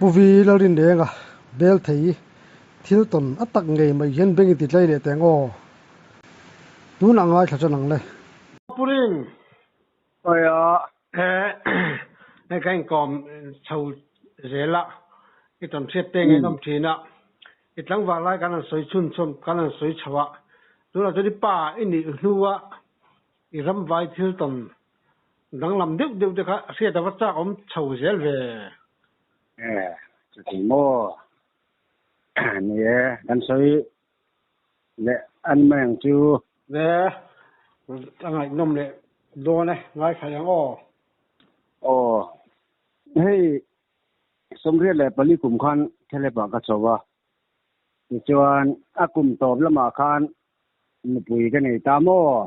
puvi larin denga bel thei thil ton atak ngei mai hian bengi ti tlai le tengo tun angai thla chanang le puring ơi cái com sâu zela cái tuần xét tên cái năm chín ạ cái lăng vào lại cái là soi chun chun cái là soi chawa rồi là cái pa ini nuwa cái ram vai thil ton đang làm điệu điệu được á sẽ đã bắt chắc ông sâu zel về thì mua nè anh soi nè anh mang chú về đang ngày nôm nè đồ này ngay khai giang ồ hey sông riết lệ bali cùng khan thế lệ bằng cái số va thì cho anh cùng tôm là mà khan một bụi cái này ta mua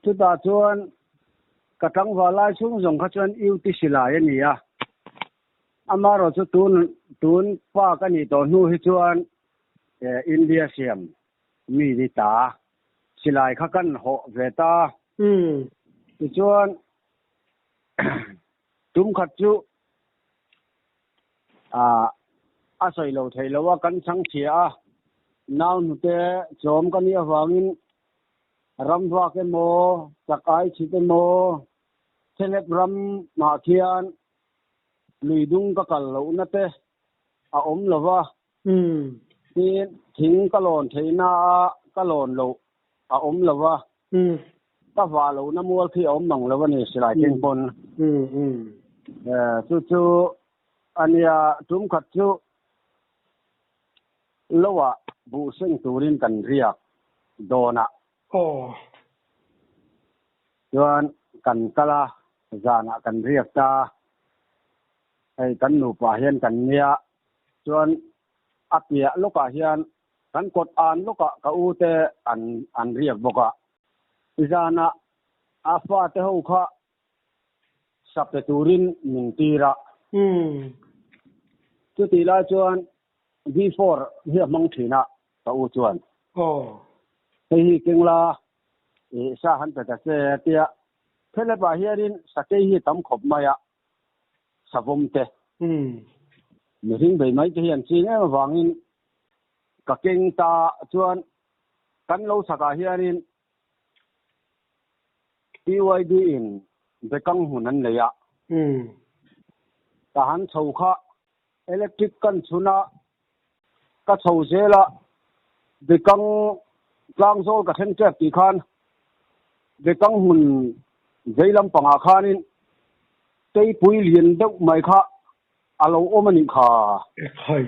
chúng ta cho anh cái trắng vào lại xuống dùng cái cho anh yêu tí xí lại vậy à ama rồi cho tuôn pa cái này tao nuôi cho anh India xem mi đi ta xí lại khắc căn họ về ta thì cho anh chúng khát chú soi lâu thầy lâu căn sáng chia nào nute chom cái này vangin ram va cái mô chắc ai chỉ cái mô telegram mà khian lùi dung cái lâu nate lova thì thính cái lon thầy na cái lon lâu lova ta vào lâu na mua khi bằng lova này sẽ lại trên con chú anh ya chúng khát chú lâu bu sinh turin cần riak dona chuan kan kala zana kan riak ta ai kan nu pa hian kan nia chuan apia loka hian kan kot an loka ka u te an riak boka zana afa te ho kha sape turin min tira chu ti la chuan V4 hi mang thina ka u chuan hi kengla sa han ta se tia phele ba hiarin sate hi tam khop maya savom te mi hing bei mai te hian chi nge wangin ka keng ta chuan kan lo saka hiarin PYD in bekang hunan leya ta han chho kha electric kan chuna ka chho zela bekang tlang zol ka then chep ti khan bekang hun zeilam panga khanin tei pui lian deuh mai kha alo omani kha thai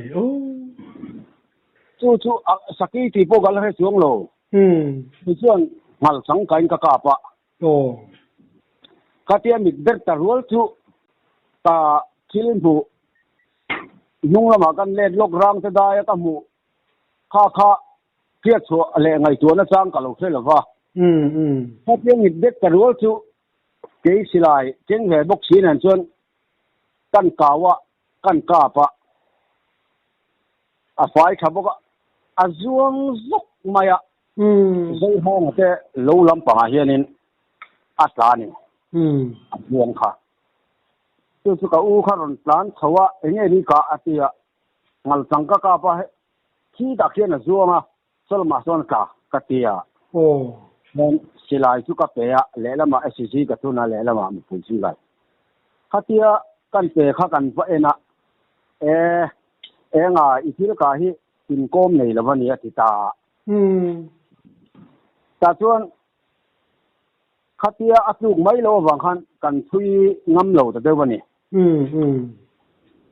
chu saki ti po gal he chuang lo ni chuan ngal sang kain ka pa ka tia mit ber ta rual chu ta chilin bu nung lama kan let lok rang te da ya ka mu kha kiat chu ale ngai tu na chang ka lo thela wa ka tia mit ber ta rual chu ke silai chen ve bok sin an chuan kan kawa kan ka pa a fai thaboka azuang zuk maya zai hang te lo lam pa hianin atlani buang kha chu ka u kha ron plan thawa enge ni ka atia ngal changka ka pa khi ta khian a zuanga solma son ka tia nên silai chu ka pe ya le lama SCG ka tuna le lama mu pun sin lai khatia kan pe kha kan va ena nga itil ka hi tin kom nei lawani atita ta chuan khatia atluk mai lo wang khan kan thui ngam lo ta dewani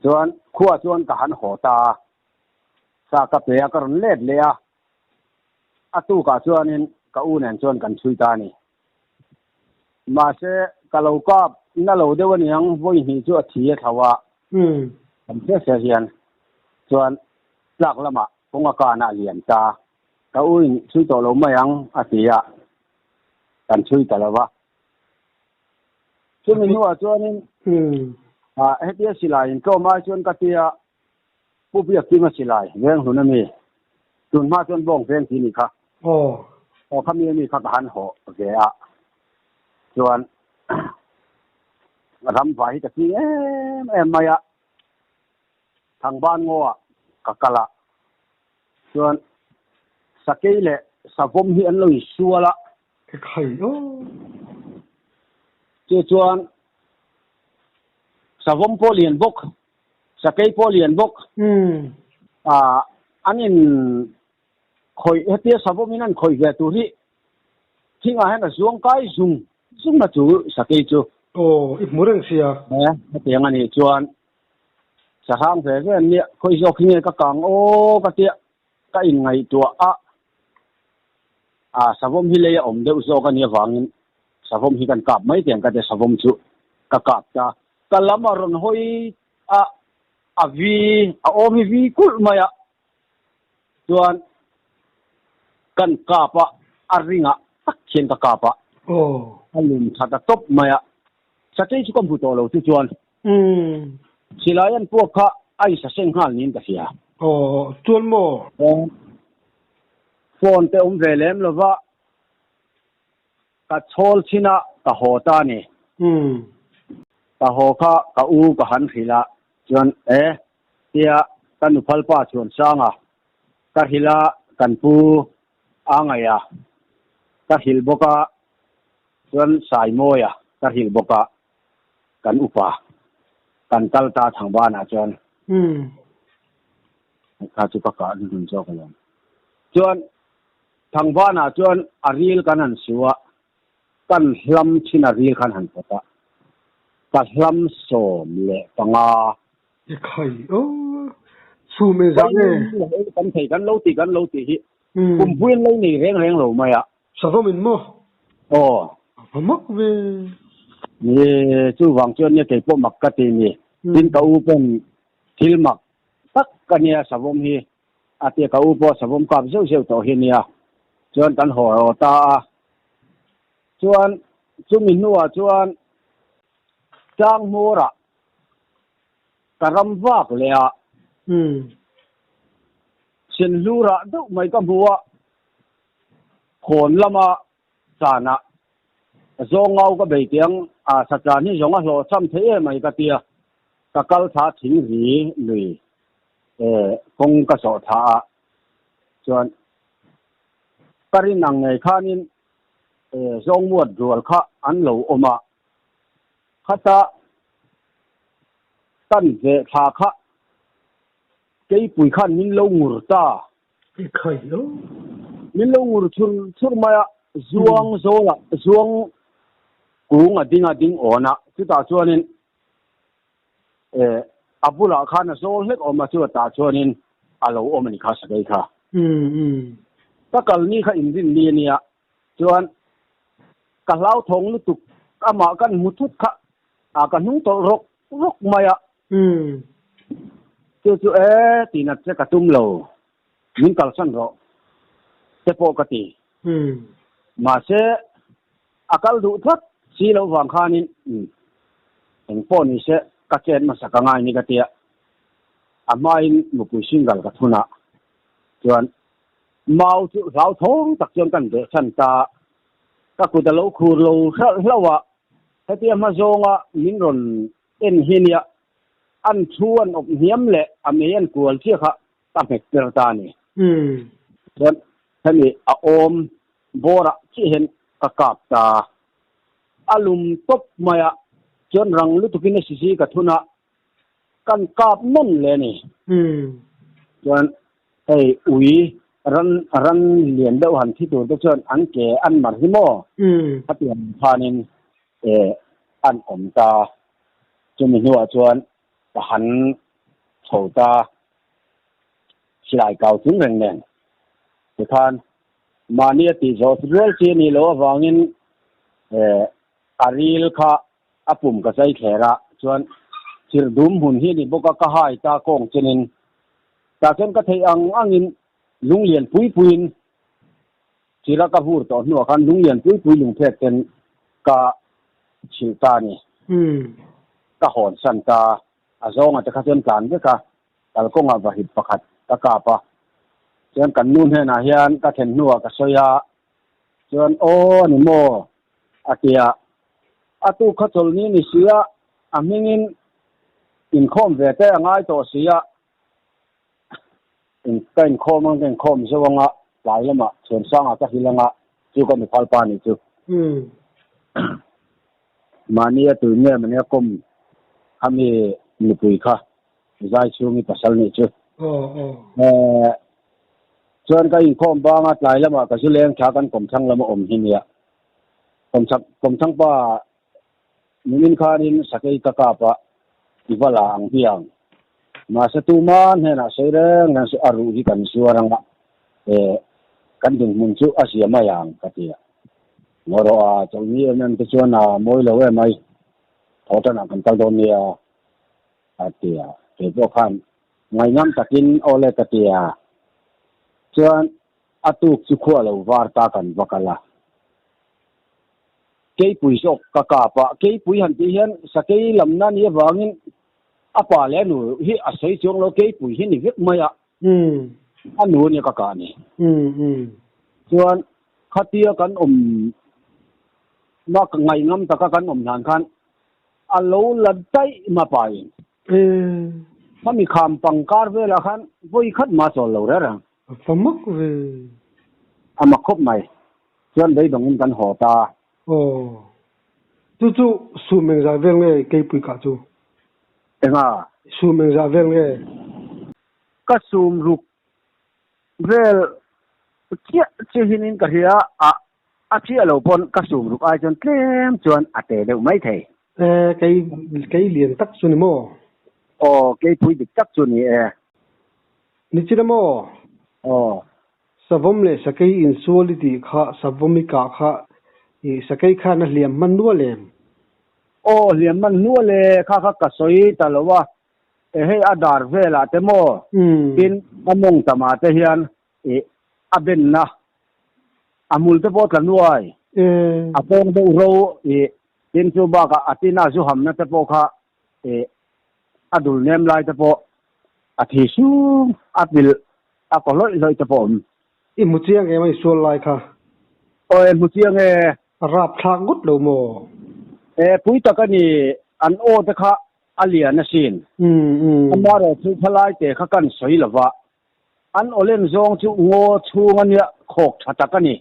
chuan khuwa chuan ka han hota sa ka pe ka ron let le a atu ka chuanin ka unen chuan kan thui ta ni ma se ka lo ka na lo dewani ang voi hi chu a thia thawa kan se hian chuan lak lama konga ka na lian ta ka uin thui to lo mai ang atia kan thui ta lawa chuan ni wa chuanin hetia silai in ko ma chuan ka tia pupia kinga silai veng hunami tun ma chuan bong veng ti ni kha khami ni kha han ho ge a chuan ram vai ta ki em maya thằng ban ngô kakala chuan sakei le savom hi an loi suala cái khẩy ô chuan savom po lian bok sakei po lian bok anin khoi hetia savom inan khoi ve tu hi thinga hen zuang kai zung na chu sakei chu ô ít muốn xia tiếng anh chuan sa hang về cái anh khoi zo khi ka kang o ka tia ka in ngai tua savom hi le om deuh zo ka ni wangin savom hi kan kap mai tiang ka te savom chu ka kap ta kalama ron hoi vi om hi vi kul maya chuan kan kapa aringa tak chen ka kapa ô alum thata top maya sakei chu kom hu to lo chu chuan silayan po kha ai sa seng hal nin ka sia ô chuan mo phone te về lem lova ka chol china ka ho ta ni ka ho kha ka u ka han khila chuan tia kan phal pa chuan sanga ka hila kan pu angaya ka hil boka chuan sai moya ka hil boka kan upa kan tal ta thang ba na chuan ka chu ka dun cho ka yan chuan thang ba na chuan aril kan an siwa kan hlam china ril kan han pota ka hlam som le panga cái khẩy ô su mê ra nè kan lo ti hi kum buin lo ni reng lo maya sao không mình mua mất về ni chu wang chuan ni ke po mak ka ti ni tin ka u pen thil mak tak ka nia savom hi ate ka u po savom kap zeu to hi nia chuan kan ho ta chuan chu min nuwa chuan chang mora karam vak le sin lura do mai ka buwa khon lama sana zongau ka beitiang sacha ni zonga hlo cham the mai ka tia ka kal tha thing ri lui kong ka so tha chuan karin nang ngai khanin zong muat rual kha an lo oma khata tan ve tha kha kei pui khan min lo ngur ta cái khẩy ô min lo ngur chur maya zuang zola zuang kung ading ona chu ta chuanin abula khana zol hek oma chu ta chuanin alo omani kha sakai kha ta kal ni kha indin ni nia chuan ka lau thong lu tuk ama kan mutut kha ka nung to rok maya chu tinat che ka tum lo min kal san ro te po ka ti ma se akal du thak si lo wang khanin en po ni se ka chen ma sa ka ngai ni ka tia amain mu pu singal ka thuna chuan mau chu rau thong tak chen kan de chan ta ka ku da lo khur lo hlawa hetia ma zonga min ron en hinia an chuan op hiam le amean kual chi kha ta mek per ta ni chuan thani a om bora chi hen ka kap ta alum top maya chuan rang lu tukin si ka thuna kan kap non le ni chuan ui ran lian deuh han thi tur te chuan an ke an mar hi mo hatiam phanin an om ta chumi nuwa chuan ka han chhota silai kau chung reng nen ti khan mania ti zo rel chi ni lo wangin aril kha apum ka chai khera chuan thir dum hun hi ni boka ka hai ta kong chenin ta chen ka thei angin lung lian puin chira ka hur to nu khan lung lian pui lung phet ten ka chilta ni ka hon san ta azonga ta khaten kan de ka talkonga va hit pakhat ta ka pa chen kan nun he na hian ka then nuwa ka soya chuan ni mo atia atu khatul ni sia amingin in khom ve te angai to sia cái khom số ngã lại lắm mà chuyển sang cái gì là chú có một phật pan này chú mà nia từ nia mà nia com kami nipui kha zai chu mi pasal ni chu chuan ka in khom ba nga tlai lama ka zuleng tha kan kom thang lama om hinia kom thang pa min khanin sakai ka ka pa iwala ang hiang ma sa tu man he na seireng na su aru hi kan suaranga kan ding mun chu asia mayang katia ngoro a chawni nan te chuan na moi lo e mai thotan kan tal don nia atia ke bo khan ngai ngam takin ole katia chuan atuk chu khua lo war ta kan vakala ke pui sok ka ka pa ke pui han ti hian sakei lamna ni wangin apa le nu hi asoi chong lo ke pui hi ni vek maya anu ni ka ka ni chuan khatia kan na ngai ngam ta ka kan nan khan alo ladai ma pai mi kham pangkar vela khan voi khat ma chol lo ra famak ve ama khop mai chuan dei dong kan ho ta chu su meng za veng le ke pui ka chu enga su meng za veng le ka sum ruk vel chia hinin ka hia a chia lo pon ka sum ruk ai chon tlem chuan ate deu mai thei cái liền tắc chu ni mo cái pui dik tak chu ni ni chi mo savom le sakai insuality kha savomi ka kha e sakai kha na liam man nu le liam man nu le kha ka soi talowa he adar vela te mo tin among tama te hian aben na amul te pot kan nuai apong de ro tin chu ba ka atina zu ham na te po kha adul nem lai te po athi su abil akoloi te po i mu chiang e mai sual lai kha mu chiang e rap thang gut lo mo pui ta ka ni an o te kha alia na sin amaro chu phalai te kha kan soi lawa an olen zong chu ngo chung ania khok thata ka ni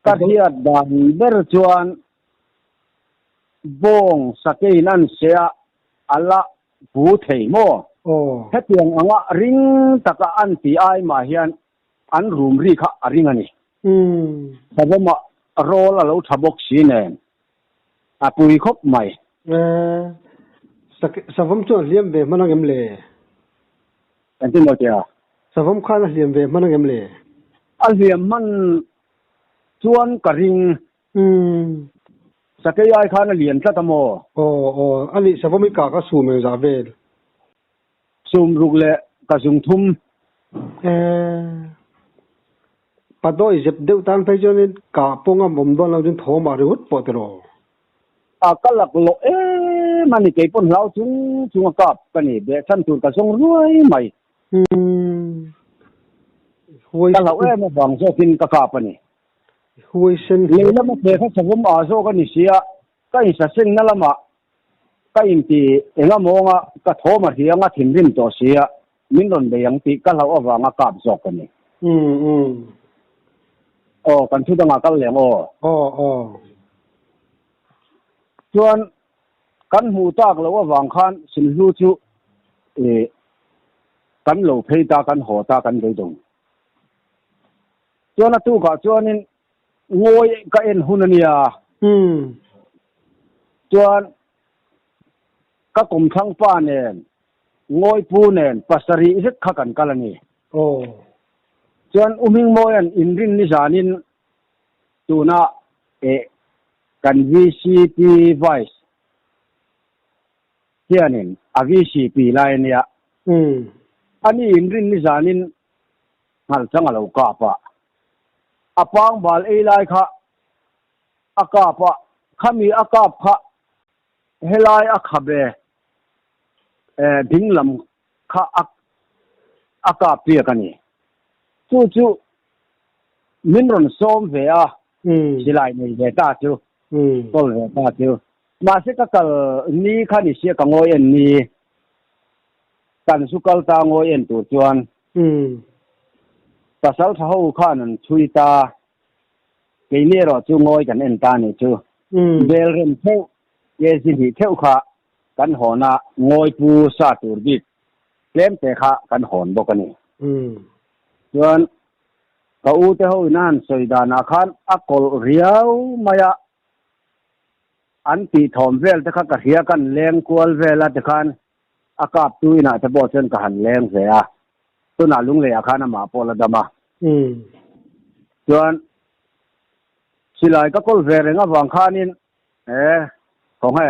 ka dia dan ber chuan bong sakei nan sia ala bu thei mo hetiang anga ring taka an ti ai ma hian an room ri kha aring ani saboma rol alo thabok sine apui khop mai savom chu liam ve manangem le antin no tia savom khan liam ve manangem le aliam man chuan karing sakei ai khan lian tlatamo ali savomi ka su me za vel sum ruk le ka jung thum padoi jep deu tan phai jonin ka ponga mom don lo jin thoma rut potro kalak lo mani ke pon lau chung kap kani be chan tur ka song ruai mai huai ka lau ma bang so tin ka kap ani huai sen le la ma te kha savum a so ka ni sia ka in sa sen na lama ka in ti enga monga ka thoma hianga thin rim to sia min don be yang ti ka lau awanga kap zok kani kan thu da nga kal leng chuan kan mu tak lo awang khan sin lu chu kan lo phei ta kan ho ta kan dei dong chuan tu ka chuanin ngoi ka en hunania chuan ka kum thang pa nen ngoi pu nen pasari zet kha kan kalani chuan uming moyan inrin ni zanin tuna kan VCP vice hianin a VCP line ya ani inrin ni zanin ngal changalo ka pa apang bal ei lai kha akapa khami akap kha helai akhabe dinglam kha akap pia kani chu minron som ve a silai nei ve ta chu tol ve ta chu ma se ka kal ni kha ni sia ka ngoi en ni กันสุกัลตางอยเอ็นตัวจวนภาษาเขาข้านั้นชุยตาเกี่ยนี่เราจูงอยกันเอ็นตานี่จูเบลเรนเทวเยสิหิเทวข้ากันหอนางอยปูซาตูร์บิดเล่มแต่ข้ากันหอนบอกกันนี่จวนเขาอุตเขานั่นสวยดานาคันอักลเรียวมายาอันตีถอมเวลแต่ข้ากระเทียกันแรงกวลเวลแต่คันอากาศตุยน่ะจะบอกเช่นกันแรงเสียตัวน่ะลุงเลยอาคารน่ะมาพอละดมาจวนสิลายก็กลเวลงาวางคานินของให้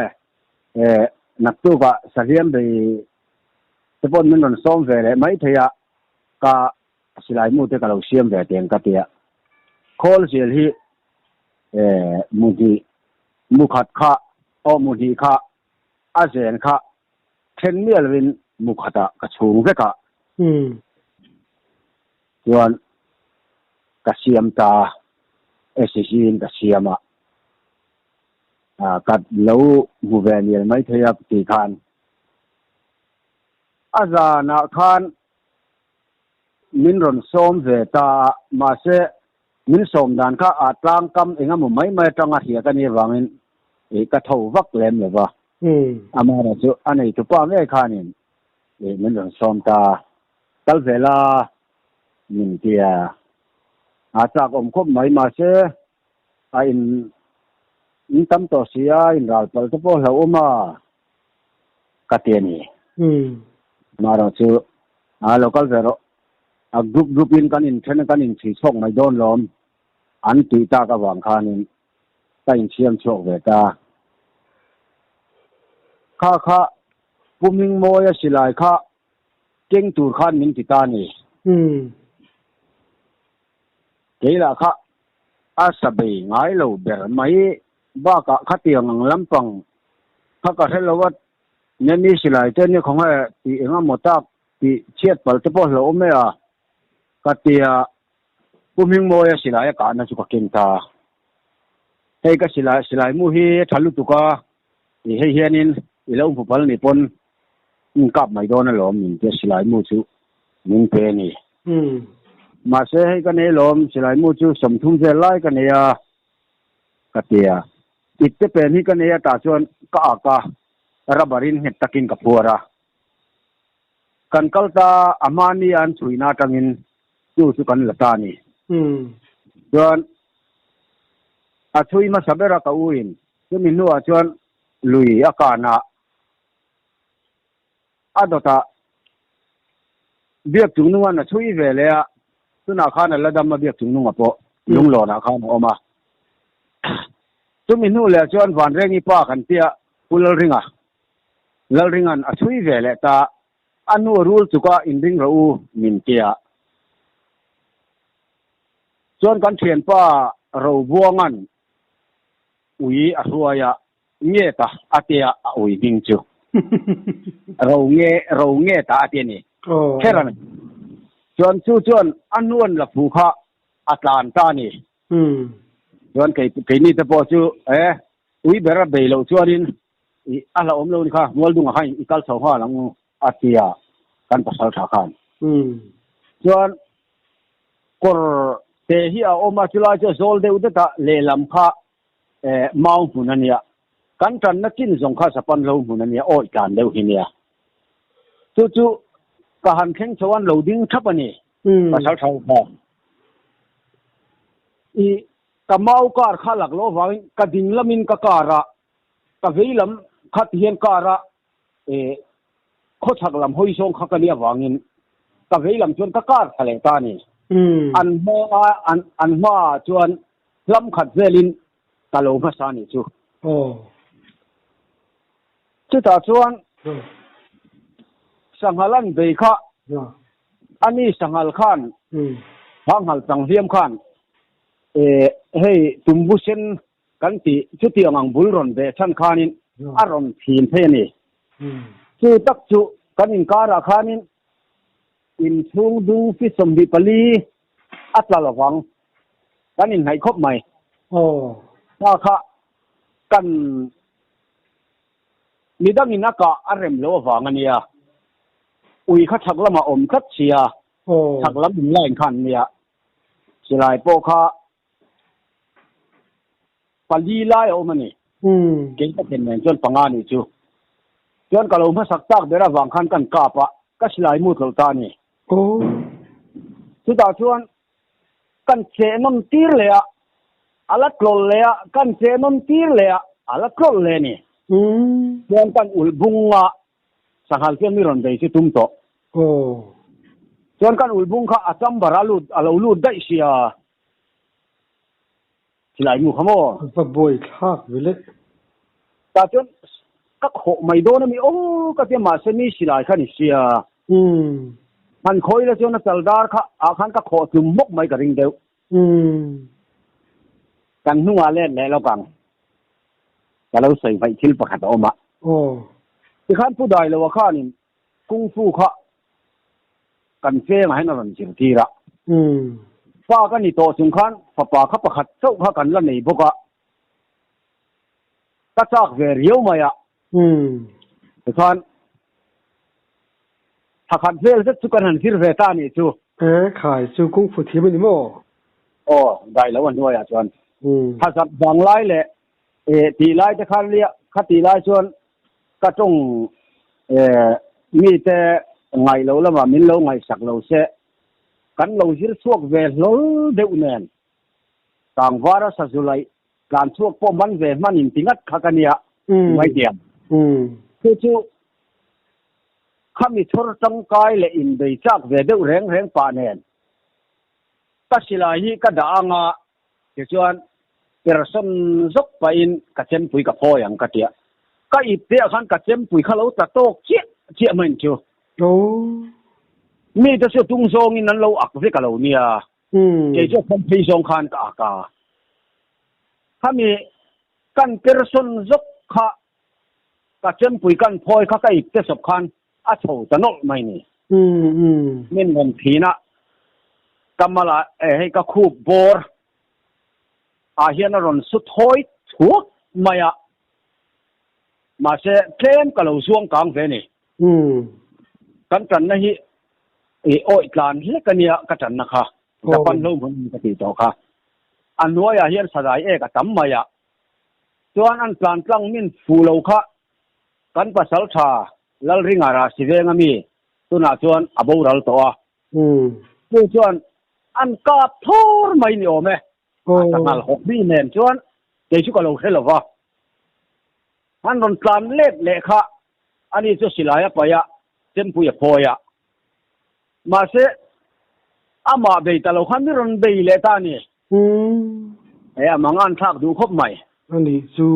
นักตู้ก็เสียมไปจะปนมันนนซ้อมเวลไม่เทียก็สิลายมูเตก็เราเสียมเวลเตียงก็เตียคอลเสียที่มูดีมุขัดข้ามุดีข้าอาเซียนข้าเทนเมียลวินมุขัดกระชูงเวกะส่วนกระเทียมตาซีนกระเทียมกัดเล้ามูเวนีไม่เทียบตีคานอาจารย์นักคานมินรอนส้มเวตามาเสมินส้มดันข้าอาตรังกำเองมุไม่จังอาเหียกันนี่วังอิกระทวักเล่มเลยวะอามาเราจะอันนี้ทุกความไม่ขานินมินรอนส้มตาตัลเวลามินเตียอาจากคบไม่มาเสอินตั้มตัวเสียอินรัลปัลตโพเหลวมากัดเตียนี่มาเราจะเราก็จะกรุ๊ปอินกันอินเทนกันอินสีช่องไม่โดนล้อมอันตีตากระหว่างคานินตั้งเชียมโชคเวตาข้าปุ่มิงโมยสิลายข้าเก่งตูร์ขันมินติตานี่เกล้าข้าอาสเบย์ง่ายเราเบรไม่บ้าข้าเตียงลำปังข้าก็เห็นแล้วว่าเนี่ยมีสิลายเจ้าเนี่ยของให้ตีเองหมดตาตีเชียดปัลตโพเหลวไม่ข้าเตียปุ่มิงโมยสิลายการนั่นสุขเก่งตาเฮ้ก็สิลายมูฮีทะลุตุกาเฮียนินแล้วผู้พันนี่ปนกับไม่โดนนั่นหรอมินเจสิลายมูจูมินเพนี่มาเสให้กันเนี่ยหรอสิลายมูจูสมทุนเจไล่กันเนี่ยกัดเตียอิตเป็นที่กันเนี่ยตาชวนก็อาการะบารินเห็ดตะกินกับพัวระกันกัลตาอามานีอันสุยนาตังินอยู่สุกันละตานี่ชวนอาช่วยมาสับเบรักอุยนจะมีนัวชวนลุยอาการนะอาดตาเบียกจุงนัวนะช่วยเวลาตุนาคานะละดำมาเบียกจุงนัวปะลุงหล่อนะคานออกมาจะมีนัวเลยชวนวันเร่งอีป้ากันเตียพุลริงอันช่วยเวลาตาอันนัวรูลจุกาอินริงเรามินเตียชวนกันเทียนป้าเราบัวงันอุยอรัวยเงี้ยตาอาเตียอุยบิงจูเราเงี้ยตาอาเตียนี่แค่นั้นจวนอันนวนละผูกะอัตลานตานี่จวนไก่นี่ตะโพจูอุยเบระเบลเราจวนินอะไรอมเรานี่ค่ะมัวดุงให้อีกัลสองห้าหลังอาเตียกันภาษาชาคันจวนกอร์เทียอมาจุลาจะโซลเดอุดตะเลลัมค่ะมาวหุนันเนี่ยกันกันนักกินสงข้าสปันเราหุนันเนี่ยโอ้ยการเดียวหินเนี่ยจู่ๆก็หันแข้งชวนเราดิ้งทับอันนี้ภาษาชาวบ้านอีกับมาวการข้าหลักโลวังกับดิ่งละมินกับการะกับเวลำขัดเฮียนการะโคชักลำห้อยชงข้ากันเนี่ยวังอินกับเวลำชวนกับการทะเลตานี่อันมาชวนลำขัดเวลินตลอดมาสานี่จู่จุดตาชวนสังหารันเบย์ข้าอันนี้สังหารขันพังหัลตังเทียมขันให้ตุ่มบุเซนกันตีจุดที่อังบุลรอนเบชันขันินอารมณ์ทีมเพนี่จู่ตักจู่กันอินการาขันินอินทุ่งดูฟิสมบิปลีอัตลาลวังกันอินให้ครบไหมถ้าข้ากันมีดังอินักกะอารมณ์โลวังอันนี้ อุยเขาชักละมาอมคัดเชียโอ้ชักละมึงแรงคันเนี่ยสิลายโปคาปลีไล่ออกมานี่เก่งก็เป็นเหมือนจนปังงานนี่จูจนกะเรามาสักตักเดี๋ยววางคันกันกาปะก็สิลายมูดเราตานี่โอ้สุดท้ายชวนกันเจนนตีเลยอะอะไรกลนเลยอะกันเจนนตีเลยอะอะไรกลนเลยนี่ชวนกันอุลบุงอะสังหารเพื่อนมีรอนได้สิตุ้มโตโอ้ชวนกันอุลบุงค่ะอาจำบาราลูดอาลูลูดได้เสียสิลายมูขโมปะบ่อยคากเวลแต่จนก็โขไม่โดนมีโอ้ก็จะมาเสนีสิลายขันเสียมันคอยแล้วจนนักจัลดาร์ค่ะอาคันก็โขจุ่มมกไม่กระดิ่งเดียวกันหัวเล่นแล้วกันแต่เราใส่ไปทิ้งประคัตออกมาโอ้ที่ขันผู้ใดเราว่าข้านี่กุ้งฟูค่ะกันเฟ้มาให้นอนจิงทีละฟ้ากันนี่โตสุงขันป่าขับประคัตเจ้าข้ากันแล้วนี่พวกก็จากเวรียวมาอ่ะที่ขันถ้าขันเฟ้จะสุกันหันที่เวตานี่จูขายซูกุ้งฟูทีมันนี่มั้งโอ้ได้แล้ววันด้วยอ่ะชวนถ้าสับบางไล่เลยตีไล่จะขันเลี้ยขัดตีไล่ชวนก็ต้องมีแต่ไงเราแล้วว่ามินเราไงสักเราเสกันเราจิรสวกเวลเดือดแน่นต่างวาระสัจุไลการสวกพวกมันเวมันอินทิงัดขักันเนี่ยไม่เดียมคือจู่ข้ามีทรจังกายเลยอินเดียจากเวเดือดแรงป่าแน่นก็สิลาฮีก็ด่างอ่ะเดี๋ยวชวนเปรสนซกไปอินกัจเจนปุยกับพ่ออย่างกัจเจียก็อีเดียขันกัจเจนปุยข้าเราตะโตกเจี๊ยเหมือนจู่โอ้มีแต่เสียตุ้งทรงอินนั้นเราอักเสบกับเราเนี่ยเจ้าคนพิจงคันกับอากาถ้ามีกันเปรสนซกข้ากัจเจนปุยกันพ่อข้าก็อีเดียสบคันอาโฉตะนกไม่นี่เม่นเงินทีนะกำมาละให้กับคูบบอร์อาเฮียนรอนสุดท้ายถูกไหมอะมาเสเคลมกับเราช่วงกลางเฟนี่กันนะฮีโอ้ยการเล็กเนี่ยกันนะคะแต่ปันโลมันก็ติดต่อค่ะอันนู้นอาเฮียนสลายกับตั้มไหมอะจวนอันการตั้งมินฟูเราค่ะกันภาษาชาลัลริงอาราสิเวงมีตัวน่าจวนอบูรัลตัวตัวจวนอันกาบทอร์ไม่เนี่ยโอ้แม่ตั้งแต่หกปีเนี่ยจวนเดี๋ยวชุกเราเห็นหรอวะอันนนการเล็กเล็กค่ะอันนี้จะสิลายไปอะเต็มปุยพอยะมาเสอามาเบยตลอดขันนี่รอนเบยเลตานี่มังอันทักดูครบไหมอันนี้จู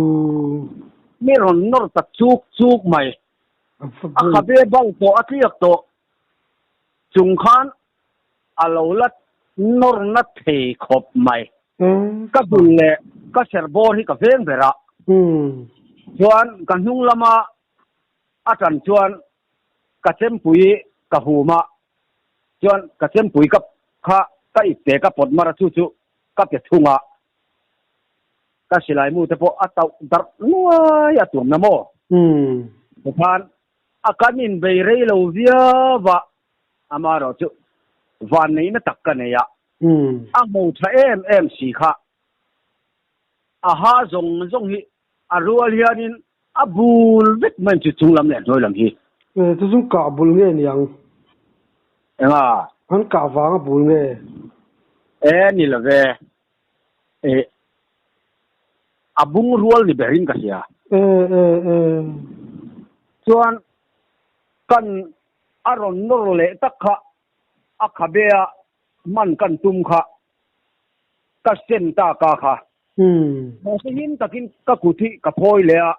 ไม่รอนนอร์ตัดจุกไหมอาคาเบบังโตอัตยักโตจุงขันอาลาวลัดนอร์นัทเทครบไหมก็ดูแลก็เซอร์โบที่กับเฟงเบระชวนกันหุ่งละมาอาจารย์ชวนกระเจมปุยกับหูมาชวนกระเจมปุยกับข้าก็อีกแต่กับปดมาระชุกับเจ็ดทุ่งอ่ะก็สิลายมูแต่พออัตตาดับนัวยตัวน้ำโมแต่ผ่านอาการนินเบย์เรย์เราเวียวะอามาเราจุวันนี้น่ะตักกันเนี่ยอามูทะเอ็มสีข้าอาหาจงฮีอารัวเลียนินอาบูลวิทมันจุดลำเนี่ยด้วยลำฮีจะจุงกาบุลเนี่ยยังมันกาฟังบุลเนี่ยนี่ละเวอาบุงรัวนี่เบรินกันเสียส่วนกันอารมณ์นรเละตักขะอาคาเบียมันกันตุมขะกัสเซนตากาขะมาเสียนตะกินกะกุฏิกะพอยเลยอะ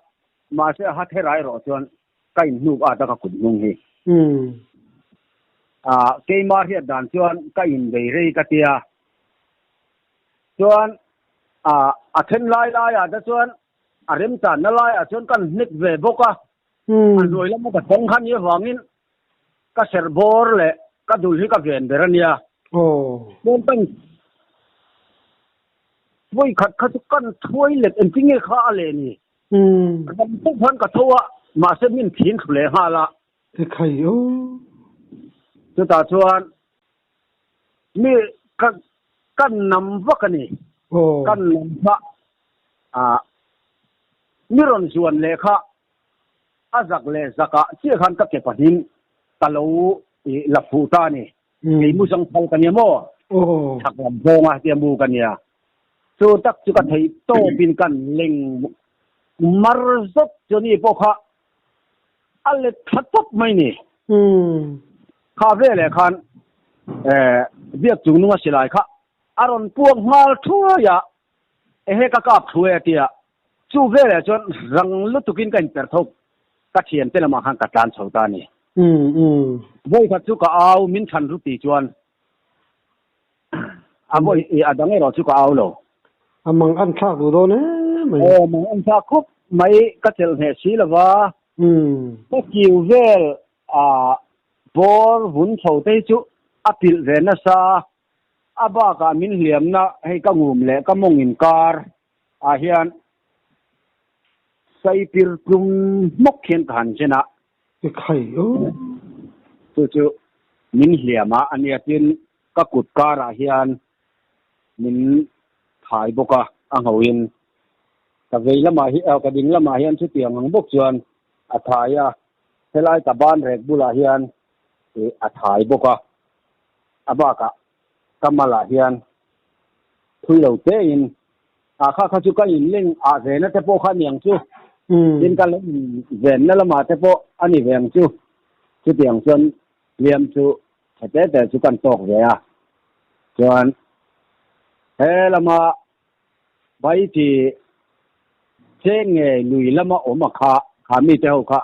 มาเสียหัดให้ไรรอส่วนก็อินนูอาตะกะกุดนุงฮีเกมาเฮียดันส่วนก็อินเบรีกะเตียส่วนอาเทนไล่อะแต่ส่วนเริ่มจันนั่นไล่ส่วนกันนิกเวบกะอันรวยแล้วมันก็ทงขันเยอะหวังอินก็เซอร์บอร์เลยก็ดูที่กับเวนเบรเนียมันเป็นช่วยขัดทุกกันช่วยเหล็กเอ็นจริงๆข้าเลยนี่มันทุกพันกับทัวมาเส้นมินทิ้งเลยฮะละที่ใครโอ้ chu ta chuan mi kan nam vak ani kan nam va mi ron chuan le kha azak le zaka chi khan ka ke pahin talo la phu ta ni ni mu sang phal kan mo thak lam bonga ti mu kan ya chu tak chu ka thei to pin kan leng mar zot choni po kha alle thatop mai ni kha ve le khan viet chung nu silai kha aron puang ngal thua ya he ka kap thue tia chu ve le chon rang lu tukin kan per thok ka thian te lama khan ka tan chhota ni voi kha chu ka au min than ru ti chuan voi adang ero chu ka au lo amang an thak du do ne mai mang an thak khup mai ka tel he si lawa ka kiu vel bor hun chho te chu apil ve na sa aba ka min hliam na hei ka ngum le ka mong in kar hian sai pir kum mok khen kan chena cái khai chu min hliama ania tin ka kut kara hian min thai boka anghoin ka veilama hi ka dinglama hian chu tiang ang bok chuan a thaya helai ta ban rek bula hian a thai boka abaka kamala hian thuilo te in kha chu ka in ling a ve na te po kha niang chu tin ka le ven na lama te po ani veng chu tiang chuan liam chu te chu kan tok ve a chuan he lama bai ti chenge lui lama oma kha mi te ho kha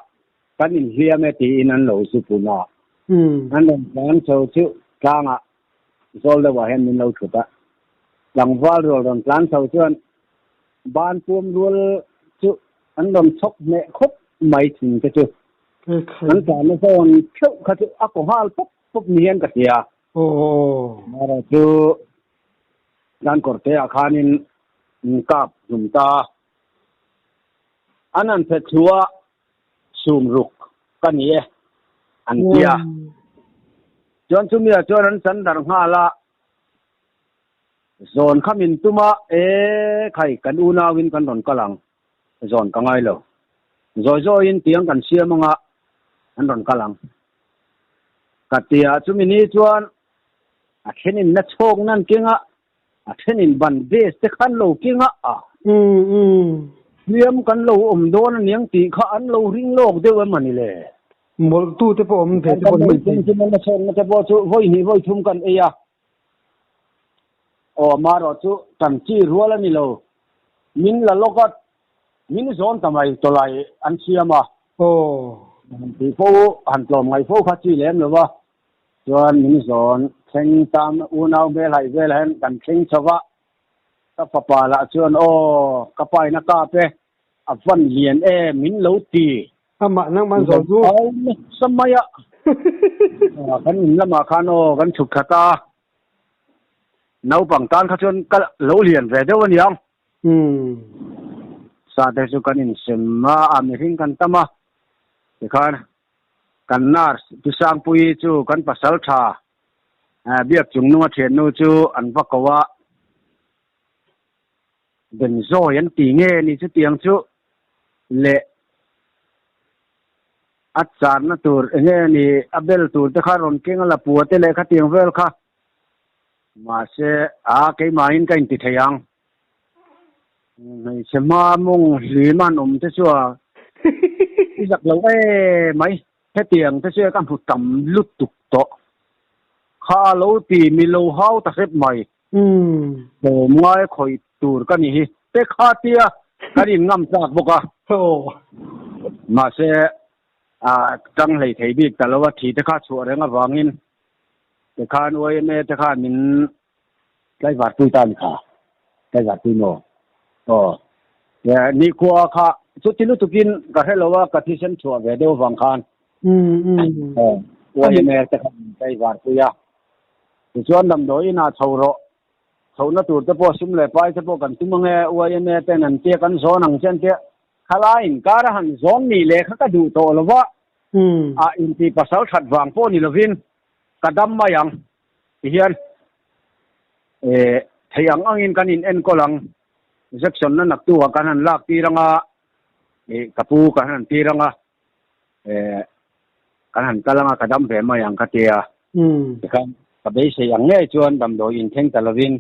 kan in hiam e ti in an lo su puna an dan so chu kanga zol da wa hen min lo thuta lang wal ron plan so chuan ban pum rul chu an dom chok me khop mai thin ka chu an ta na son chu kha chu a ko hal pop nian ka tia mara chu dan korte a khanin kap jumta anan phe chua sum ruk kanie an tia chon chumia chon an san dar ngala zon khamin tuma khai kan una win kan ron kalang zon ka ngai lo zo in tiang kan siamanga an ron kalang katia chumini chuan a thenin na chok nan kinga a thenin ban base te khan lo kinga liam kan lo don niang ti kha an lo ring lok dewa mani le mol tu te po te po mai tin na chon na te po chu voi ni voi thum kan eya maro chu tam chi ruala ni lo min la lokat min zon tamai tolai an siama ti po an tlom ngai po kha chi lem lo wa chuan min zon theng tam unau be lai ve len kan theng chawa ka papa la chuan ka pai na ka pe a van lian min lo ti ama nang man zo du samaya kan lama khano kan thuk khata nau bang tan kha chuan ka lo lian ve deuh aniang sa te chu kan in semma ami hing kan tama tikhan kan nar pisang pui chu kan pasal tha biak chung nu thian nu chu an vakawa den zo yan ti nge ni chu tiang chu le achan na tur nge ni abel tur te kha ron keng la pu te le kha tiang vel kha ma se ke ma in kan ti thayang nei sema mong liman te chua izak lo mai he tiang te che kan pu tam lut tuk to kha lo ti mi lo hau ta sep mai bo mai khoi tur kan ni hi te kha tia kan in ngam sak boka ma se tang lei thei bik ta lo wa thi te kha chu renga wangin te khan oi me te kha min kai war tu tan kha kai war tu no ni kwa kha chu tilu tukin ka helowa ka thi sen chua ve do wang khan oi me te kha kai war tu ya chuan nam doi na chhoro chhona tur te po sim le pai te po kan tumange oi me te nan te kan zo nang chen te khala in kar han zon ni le kha ka du to lova in ti pasal that wang po ni lovin กระดำมาอย่างเฮียนทยังอังอินกันอินเอ็นก็ลังเซ็กชันนั้นนักตัวกันหันลากตีรังกระปูกันหันตีรังกันหันกะลังกระดำแบบมาอย่างกะเตียครับกระเบยเสียงเนี่ยชวนดำโดอินเทงตะลวิน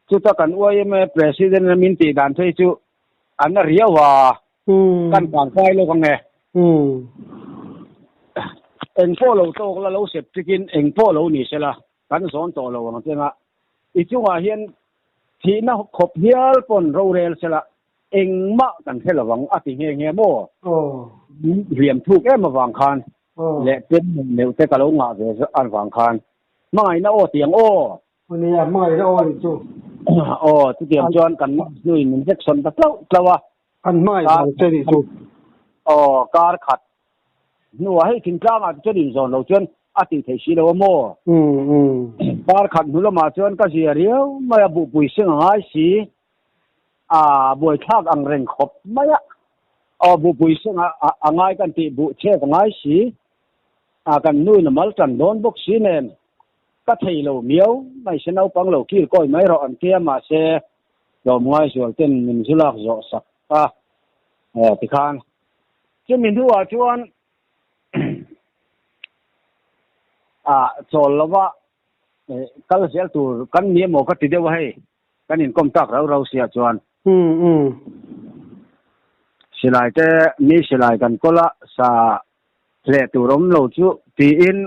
จุดตะกันอวยแม่ประธานมินตีดันเทจุอันนั้นเรียกว่ากันกลางไฟโลกไงเอ็งพ่อเราโตแล้วเราเสพจะกินเอ็งพ่อเรานี่ใช่ละกันสอนต่อเราว่าใช่ไหมอีจุงอาเฮียนที่น่าขบเฮียลปนเราเรลใช่ละเอ็งมะกันแค่ระวังอติเฮียโม่เหลี่ยมถูกแอมาวางคานและเป็นเหนียวแต่กะโลงาเวอันวางคานไม่นะโอเตียงโอวันนี้ไม่นะโอนี่จูโอ้ที่เตรียมจวนกันด้วยมันเซ็กชันตะเล่าตะวะอันไม่ฟังเจนี่จูการขัดหนูให้ถึงกลางอาจจะดินโซนเราจนอติเทชีเราโม่การขัดหนูละมาจนก็เสียเรียวไม่บุบุยเสียงหายสีบุยทากอังเร่งขบไม่บุบุยเสียงง่ายกันตีบุเช็คง่ายสีกันนู่นมัลจันโดนบุกสีเนนก็เทเราเมียวไม่เช่นเอาปังเราขี้ก้อยไม่รออันเทียมาเสียเราไม่ส่วนเต้นมินสุลักจอสักติคานจะมินทัวชวนโซลแล้วว่าก็เสียตัวกันเนี้ยหมอก็ติดเดียวให้กันอินกรมตักเราเสียจวนเสียหลายแต่นี่เสียหลายกันก็ละสาเละตัวรมเราจุตีอิน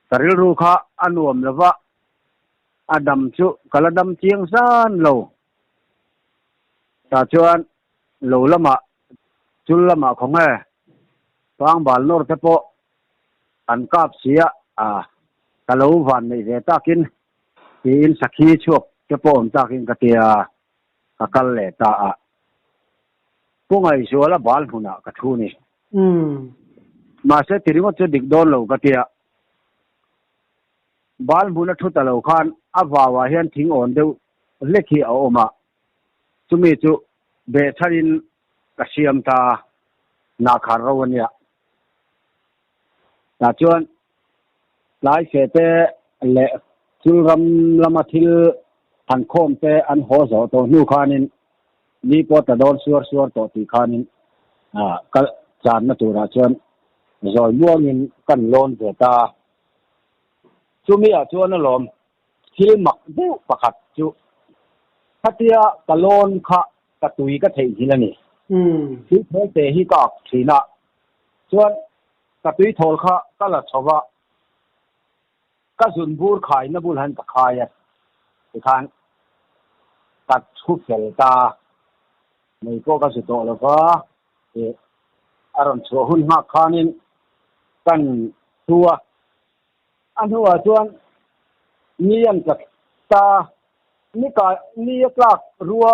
ตริลรูค่ะอันวมแล้วว่าอดัมจุกระดัมเชียงซานเราตาจวนเราละมาจุลละมาของแม่ฟังบาลโนร์เทปอันกับเสียตะลูวันในเวตากินที่อินสักขีชกเทปอันตากินกะเตียกัลเลตาพวกไอ้ชัวละบาลหุ่นกะทูนี่มาเสติริมจุดิกโดนเรากะเตียบาลบุญทุตะเราขันอาวาวาเฮียนทิ้งอ่อนเดียวเล็กที่เอาออกมาจุมีจุเบชัรินกระเชียมตานาคารวันเนี่ยแต่จวนหลายเสตเละจุลรำละมาทิลอันโคมเตอันหัวโสตัวนูขานินนี่พอตะโดนสัวตัวตีขานินก็จานนัตุราจวนจอยม่วงินกันโลนเตตาจุมีจวนนั่นลมที่หมักบุประคัดจุพัทยากะโลนขะกะตุยกะเทหินนี่ที่เทเตหิกอกทีน่ะส่วนกะตุยโทลขะก็ละชาวะก็สุนบูรขายนบุลหันตะขายอีกครั้งตัดชุบเสลตาในพวกกสุโตแล้วก็อารมณ์ชัวหุ่นหักขานินกันตัวอันหัวชวนนี่ยังจะตานี่ก็นี่กลักรัว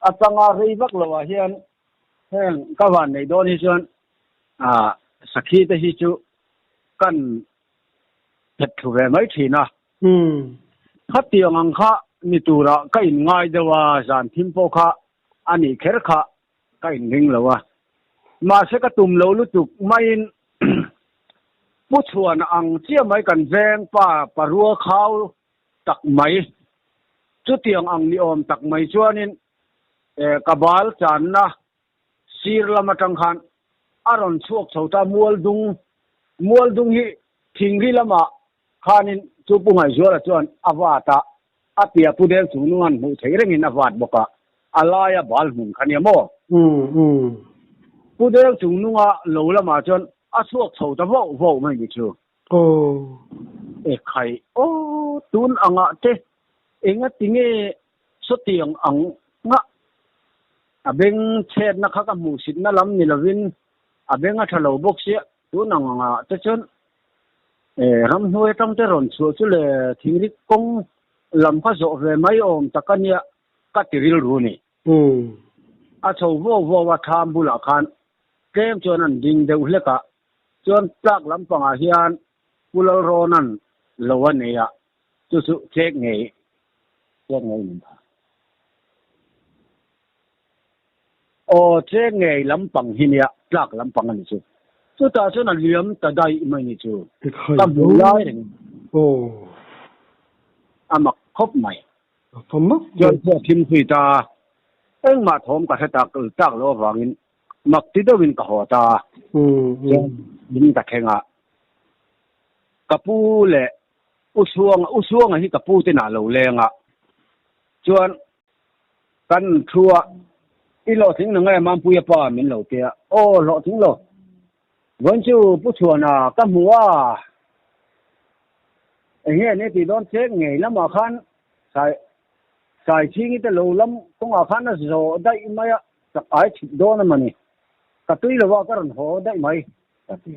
อาจารย์รีบักลัวเฮียนแห่งกวันในโดนิชวนสักขีตหิจุกันเผ็ดถูกไหมทีนะขัดเตียงอังคะมีตัวละก็อินง่ายเดียวว่าจานทิมโปคะอันนี้เคร์คะก็อินหิงแล้วว่ามาเสกตุ่มเราลุจุกไม่ผู้ชวนอังเชี่ยไม่กันแจงป่าปะรัวเขาตักไหมจุดเตียงอังนิอมตักไหมชวนนินกบาลจันนะซีรละมาจังคันอารอนชวกเสาตามัวดุงฮิทิงฮิละมาขานินจุปุ่งไอชัวละชวนอาวาตาอาเปียผู้เดินสูงนวลผู้เทเรงินอาวาตบกะอะไรอะบาลหุ่นขันยามอผู้เดินสูงนวลหลูละมาชวนอาชวกเสาตาว่าวไม่มีชัวใครตุนอังเตเองติงสติยงอังงะเบงเชิดนักขับมูสินนั่นลำนิลวินเบงทะเลาบกเสียตุนอังเตจนรำหัวตั้งแต่รอนชัวจุเลทิ้งริกงลำข้าโซเวไม่อมตะกันเนี่ยกัดริลรูนี่ชาวว่าทำบุลคันเกมจวนนั้นดิงเดือดเล็กจวนจากลำปังอาเฮียนบุลโรนันลวันเนี่ยจุสุเช็คไงนี่เช็คไงลำปังหินเนี่ยจากลำปังอันนี้จุ tu ta cho na liam ta dai mai ni chu thì khởi ta bu lai ni ồ amak khop mai thầm mất cho phim phi ta anh mà thom cả ta cứ tak lo wangin mak ti do win ka ho ta min ta khenga kapu le usuang hi kapu te na lo lenga chuan kan thua i lo thing na ngai mam puya pa min lo te o lo thing lo wan chu pu chuana ka muwa he ne ti don che ngei lama khan sai chi te lo lam kong a khan na zo dai maya ta ai chi do na mani ka tui lo wa ka ron ho dai mai ta ti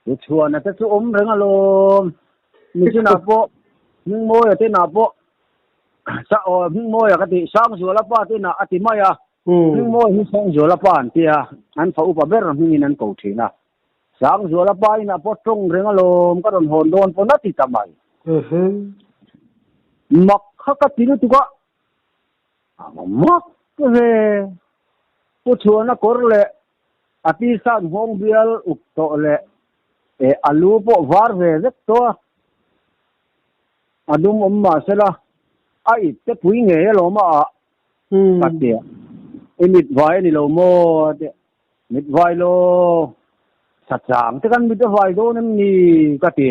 pu chuana ta chu reng a lo ni chu na po ning mo ya te na po sa o ning mo ya ka ti sang zo la pa te na ati maya ning mo hi sang zo la pa an ti a an fa upa ber ning an ko thina sang zo la pa ina po trong reng a lo ka ron hon don po na ti ta mai mak ka ti nu tu ka mak ve pu chuana kor le ati san hong bial uk to le alu po var ve zet to adum ma sela ai te pui nge lo ma ka te mit vai ni lo mo te mit vai lo sa chang te kan mit vai do nem ni ka te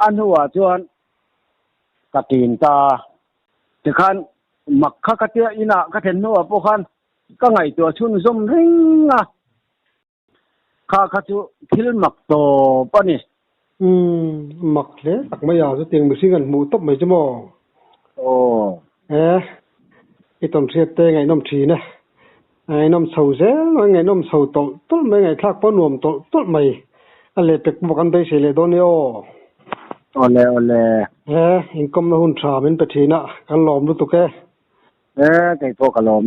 an huwa chuan ka tin ta te khan mak kha ka te ina ka then huwa po khan ka ngai to chun zom ring a kha chu thil mak to pani mặc thế tặc mấy giờ tiền mình xin gần mũ tóc mấy chứ mò cái tuần xe tê ngày năm chín này ngày năm sầu rẽ ngày năm sầu tổ tốt mấy ngày khác có nuông tổ tốt mày anh lệ bực một anh đây sẽ lệ đôi nhau ole hình công nó hôn trà bên bạch thì nè căn lòm luôn tụi cái cái phố cả lòm